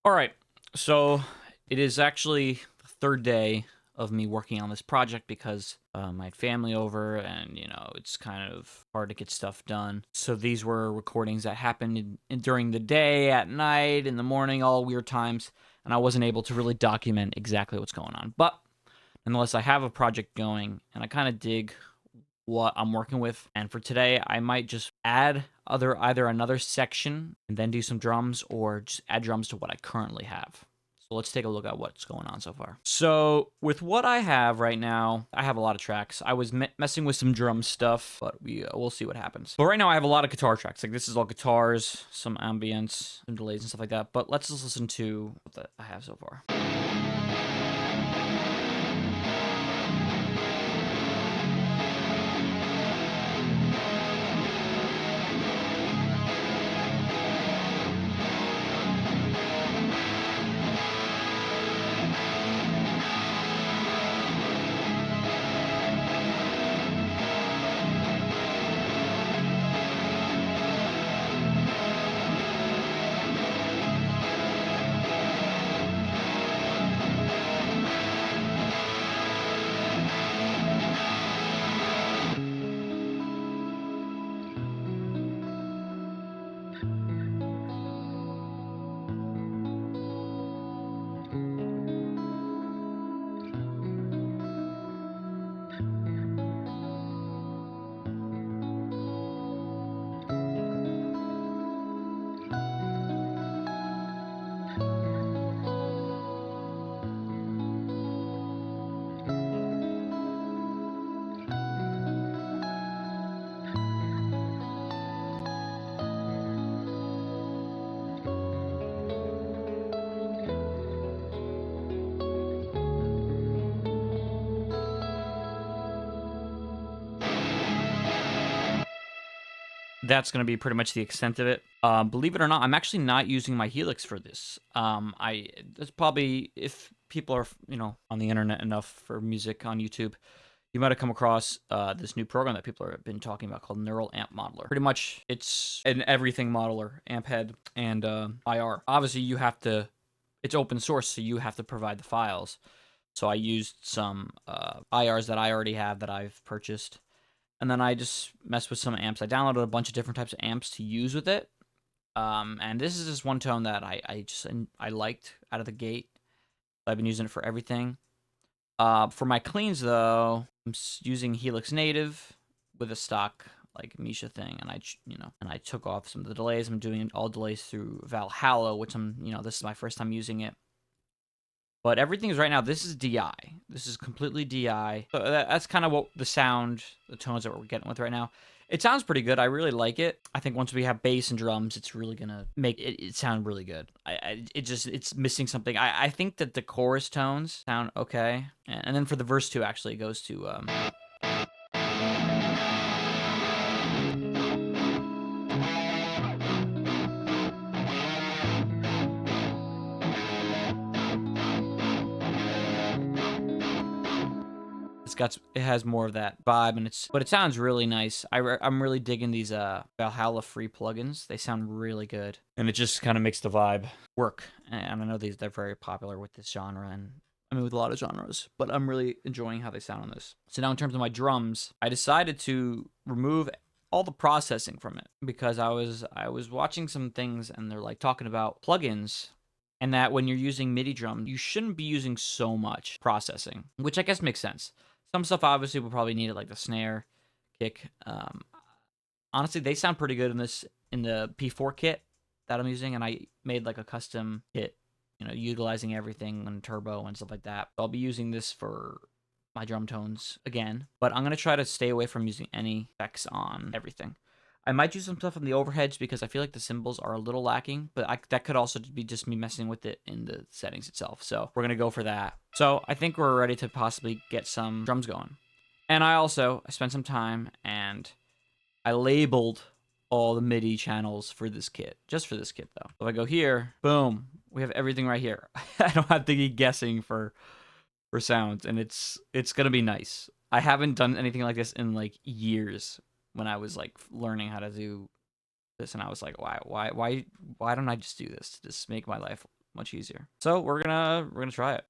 All right. So it is actually the third day of me working on this project because I had family over and, it's kind of hard to get stuff done. So these were recordings that happened during the day, at night, in the morning, all weird times. And I wasn't able to really document exactly what's going on. But nonetheless, I have a project going and I kind of dig what I'm working with. And for today, I might just add either another section and then do some drums or just add drums to what I currently have. So let's take a look at what's going on so far. So with what I have right now, I have a lot of tracks. I was messing with some drum stuff, but we'll see what happens. But right now I have a lot of guitar tracks. Like this is all guitars, some ambience, some delays and stuff like that. But let's just listen to what I have so far. That's going to be pretty much the extent of it. Believe it or not, I'm actually not using my Helix for this. That's probably, if people are on the internet enough for music on YouTube, you might have come across this new program that people have been talking about called Neural Amp Modeler. Pretty much, it's an everything modeler, amp head, and IR. Obviously, it's open source, so you have to provide the files. So I used some IRs that I already have that I've purchased. And then I just messed with some amps. I downloaded a bunch of different types of amps to use with it. And this is just one tone that I liked out of the gate. I've been using it for everything. For my cleans though, I'm using Helix Native with a stock like Misha thing, and I took off some of the delays. I'm doing all delays through Valhalla, which this is my first time using it. But everything is right now, this is DI. This is completely DI. So that's kind of what the tones that we're getting with right now. It sounds pretty good. I really like it. I think once we have bass and drums, it's really going to make it sound really good. It's missing something. I think that the chorus tones sound okay. And then for the verse 2, actually, it goes to... it has more of that vibe, but it sounds really nice. I'm really digging these Valhalla free plugins. They sound really good, and it just kind of makes the vibe work. And I know they're very popular with this genre, and I mean with a lot of genres. But I'm really enjoying how they sound on this. So now in terms of my drums, I decided to remove all the processing from it because I was watching some things and they're like talking about plugins. And that when you're using MIDI drum, you shouldn't be using so much processing, which I guess makes sense. Some stuff obviously will probably need it, like the snare, kick. Honestly, they sound pretty good in the P4 kit that I'm using, and I made like a custom kit, utilizing everything and turbo and stuff like that. I'll be using this for my drum tones again, but I'm gonna try to stay away from using any effects on everything. I might use some stuff on the overheads because I feel like the cymbals are a little lacking, but that could also be just me messing with it in the settings itself. So we're going to go for that. So I think we're ready to possibly get some drums going. And I spent some time and I labeled all the MIDI channels for this kit, just for this kit though. So if I go here, boom, we have everything right here. I don't have to be guessing for sounds, and it's going to be nice. I haven't done anything like this in like years. When I was like learning how to do this, and I was like, why don't I just do this to just make my life much easier. So we're gonna try it.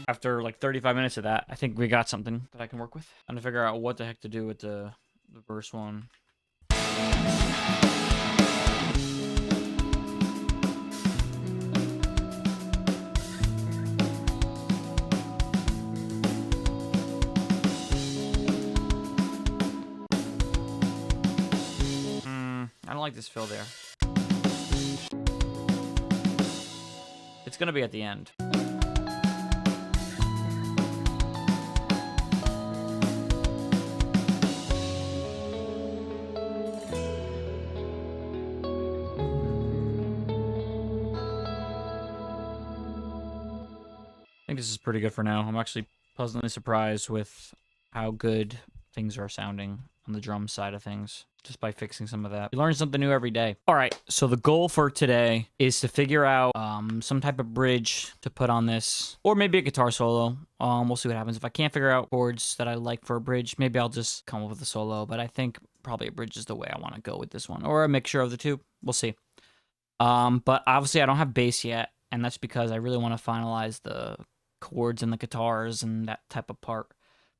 After like 35 minutes of that, I think we got something that I can work with. I'm trying to figure out what the heck to do with the verse one. I don't like this fill there. It's gonna be at the end. I think this is pretty good for now. I'm actually pleasantly surprised with how good things are sounding on the drum side of things, just by fixing some of that. You learn something new every day. All right, so the goal for today is to figure out some type of bridge to put on this, or maybe a guitar solo. We'll see what happens. If I can't figure out chords that I like for a bridge, maybe I'll just come up with a solo, but I think probably a bridge is the way I want to go with this one, or a mixture of the two. We'll see. But obviously I don't have bass yet, and that's because I really want to finalize the chords and the guitars and that type of part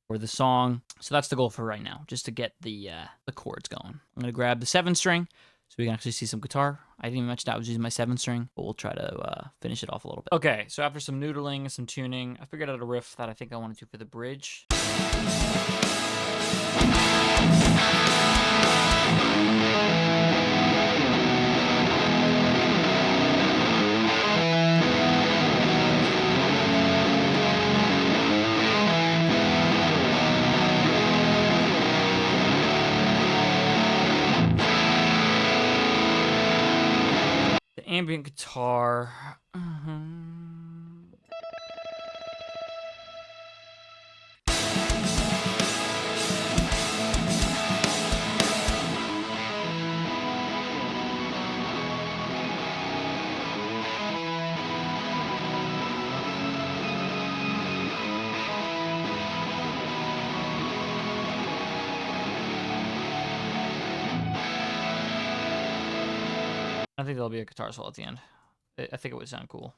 for the song. So that's the goal for right now, just to get the chords going. I'm gonna grab the 7-string so we can actually see some guitar. I didn't even mention I was using my 7-string, but we'll try to finish it off a little bit. Okay, so after some noodling and some tuning, I figured out a riff that I think I want to do for the bridge. Ambient guitar. I think there'll be a guitar solo at the end. I think it would sound cool.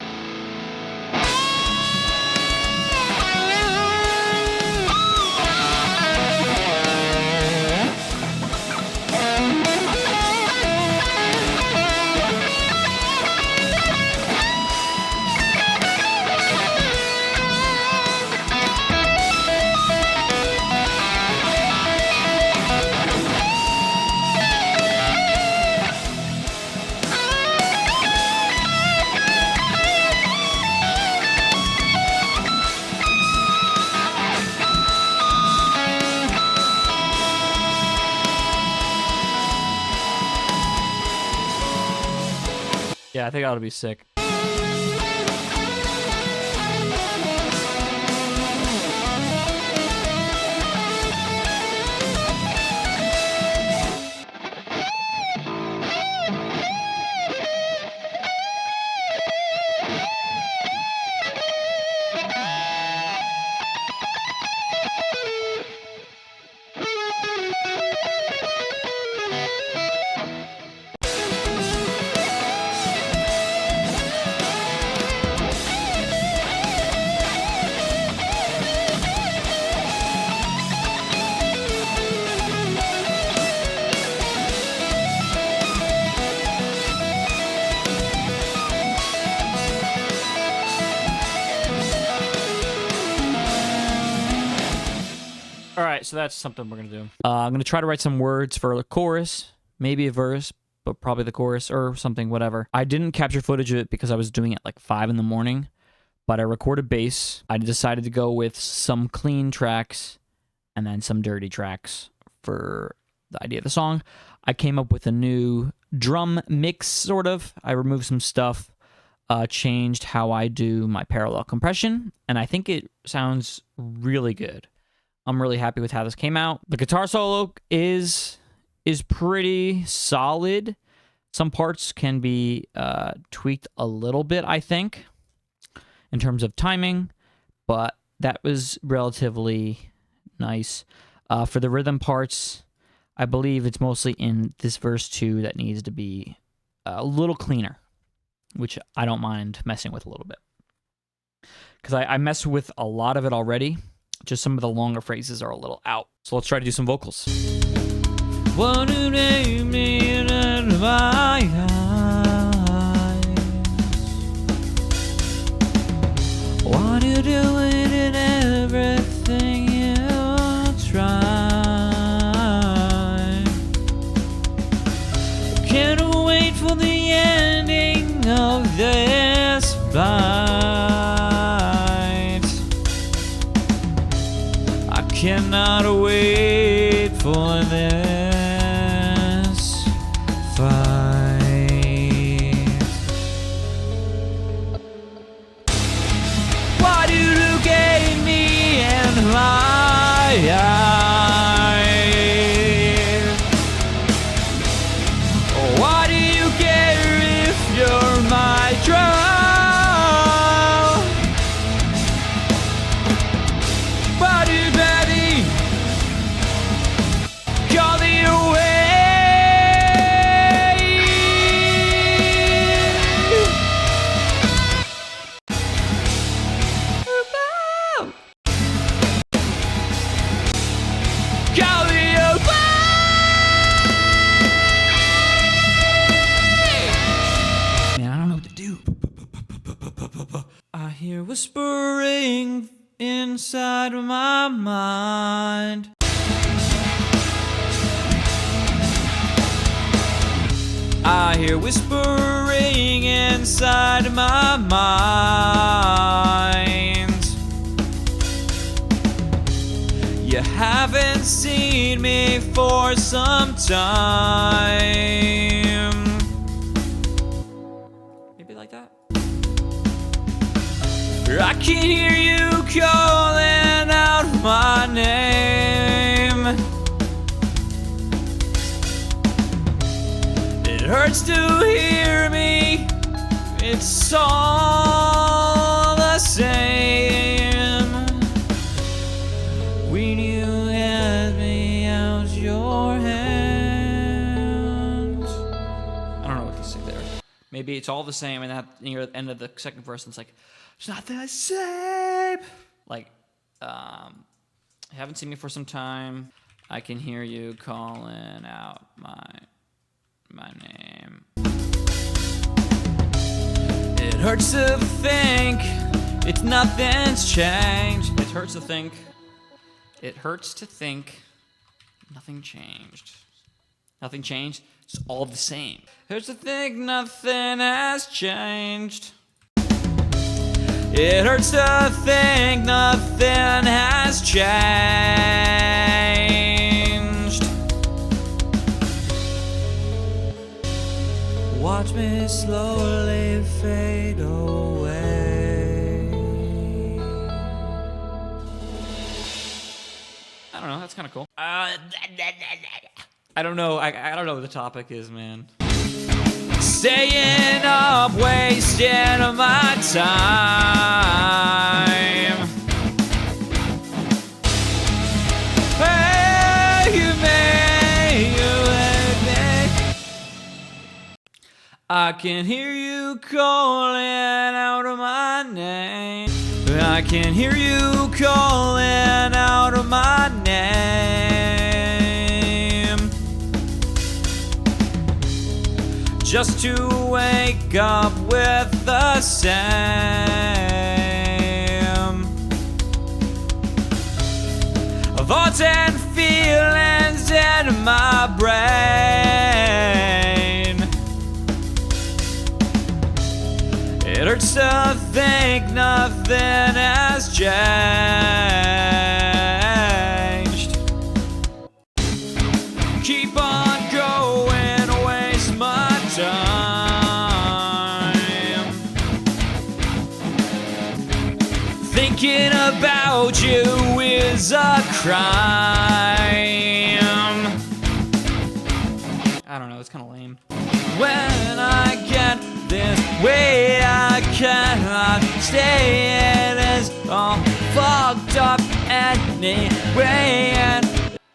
Yeah, I think that would be sick. so that's something we're gonna do. I'm gonna try to write some words for a chorus, maybe a verse, but probably the chorus or something, whatever. I didn't capture footage of it because I was doing it like 5 in the morning, but I recorded bass. I decided to go with some clean tracks and then some dirty tracks for the idea of the song. I came up with a new drum mix, sort of. I removed some stuff, changed how I do my parallel compression, and I think it sounds really good. I'm really happy with how this came out. The guitar solo is pretty solid. Some parts can be tweaked a little bit, I think, in terms of timing, but that was relatively nice. For the rhythm parts, I believe it's mostly in this verse 2 that needs to be a little cleaner, which I don't mind messing with a little bit. Because I mess with a lot of it already. Just some of the longer phrases are a little out. So let's try to do some vocals. What do they mean in my eyes? What are you doing in everything you try? Can't wait for the ending of this fight. I cannot wait for this fight. Why do you look at me in my eyes? Why do you care if you're my trial? Why do you, baby, call me away? Call me away. Man, I don't know what to do. I hear whispering inside of my mind. I hear whispering inside of my mind. You haven't seen me for some time. Maybe like that. I can hear you calling out my name. It hurts to hear me. It's all the same. When you had me out your hands. I don't know what to say there. Maybe it's all the same, and at the end of the second verse, it's like, it's not the same. Like, haven't seen me for some time. I can hear you calling out my name. It hurts to think it's nothing's changed. It hurts to think. It hurts to think nothing changed. Nothing changed. It's all the same. It hurts to think nothing has changed. It hurts to think nothing has changed. Watch me slowly fade away. I don't know, that's kind of cool. I don't know. I don't know what the topic is, man. Staying up, wasting my time. Hey, you make me. I can hear you calling out of my name. I can hear you calling out of my name. Just to wake up with the same thoughts and feelings in my brain. It hurts to think nothing has changed. Keep on going, waste my time. Thinking about you is a crime. I don't know, it's kind of lame. When I get this way, I cannot stay. It is all fucked up anyway. And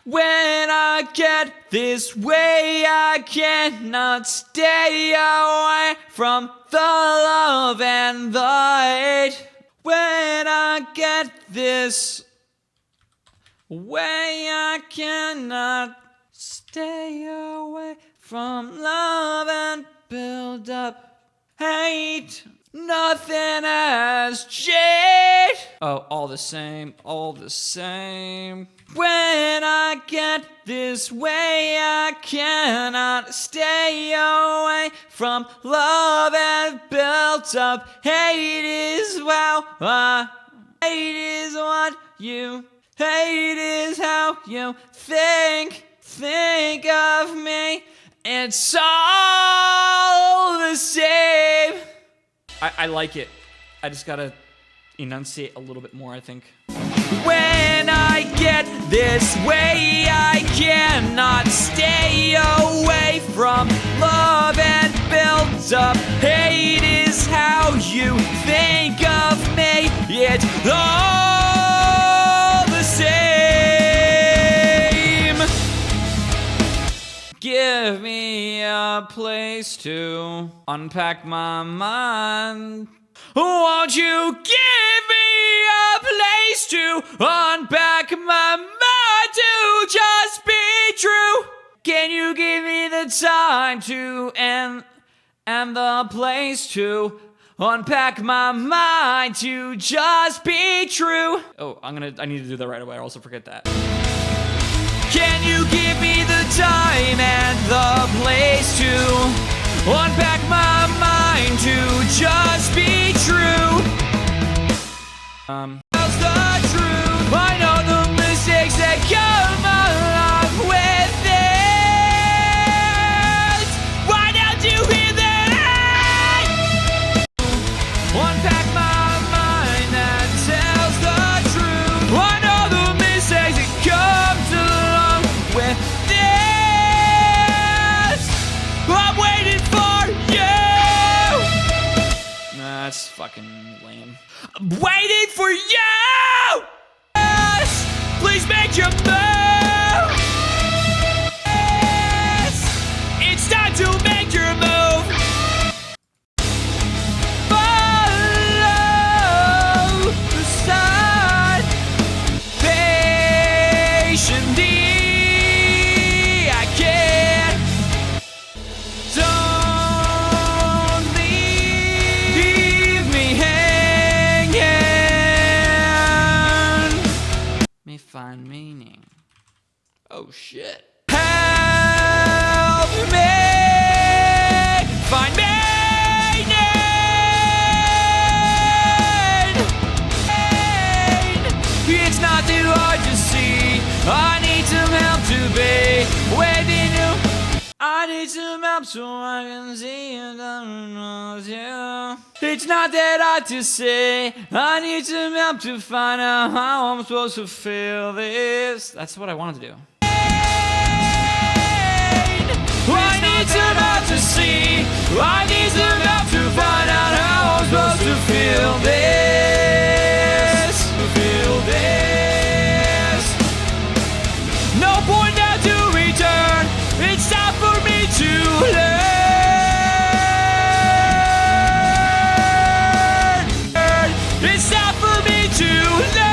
when I get this way, I cannot stay away from the love and the hate. When I get this way, I cannot stay away from love and build up hate. Nothing has changed. Oh, all the same, all the same. When I get this way, I cannot stay away from love and built up hate. Is wow, hate is what you hate is how you think of me. It's all the same. I like it. I just gotta enunciate a little bit more, I think. When I get this way, I cannot stay away from love and build up hate. Is how you think of me. It's all the same. Give me a place to unpack my mind. Won't you give me a place to unpack my mind to just be true? Can you give me the time to and the place to unpack my mind to just be true? Oh, I need to do that right away. I also forget that. Can you give me the time and the place to unpack my mind to just be true? That's the truth. I know the mistakes that come along with this. Why don't you hear that? Unpack my mind that tells the truth. I know the mistakes that comes along with this. I'm waiting for you. That's fucking lame. I'm waiting for you. Yes, please make your move. Yes, it's time to make your move. Follow the sun patiently. I can't. Don't leave me hanging. May find meaning. Oh shit. Help me find meaning. It's not too hard to see. I need some help to be within you. I need some help so I can see and I don't know you. It's not that hard to say. I need some help to find out how I'm supposed to feel this. That's what I wanted to do. I need some help to see. I need some help to find out how I'm supposed to feel this. Feel this. No point now to return. It's time for me to learn. It's time for me to learn.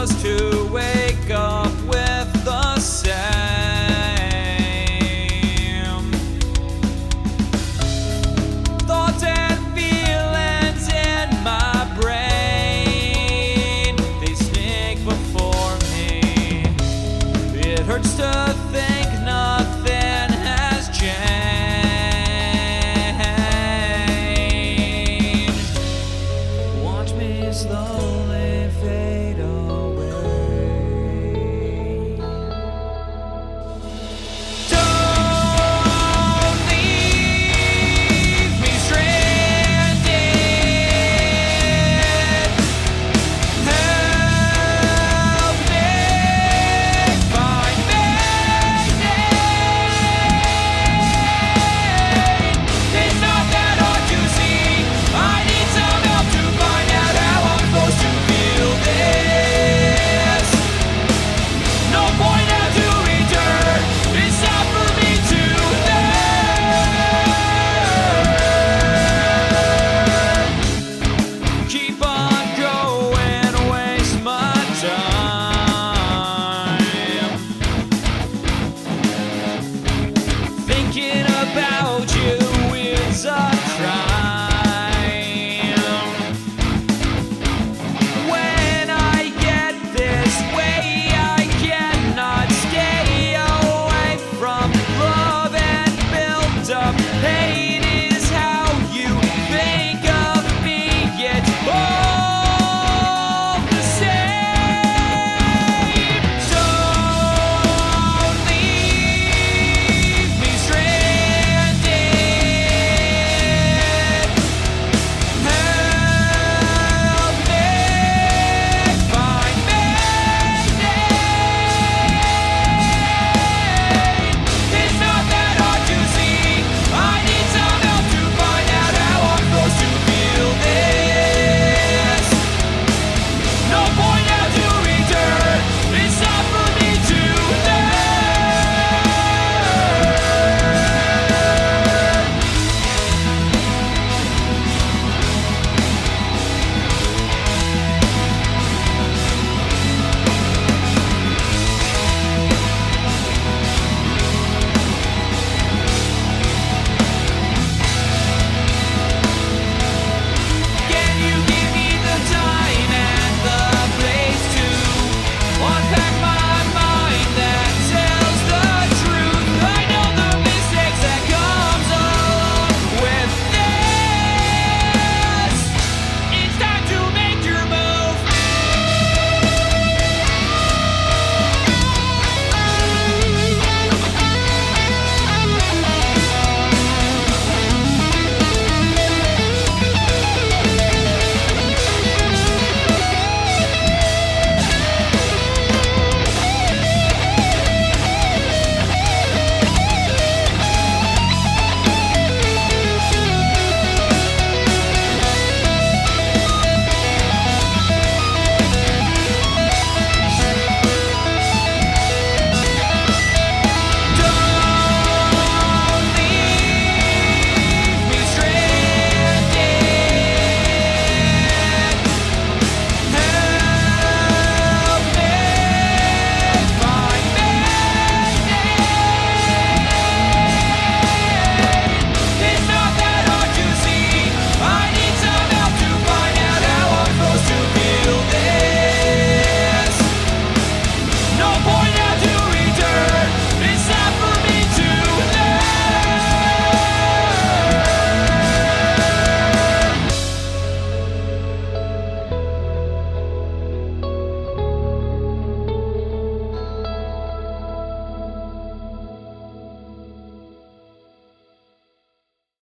was to wake up with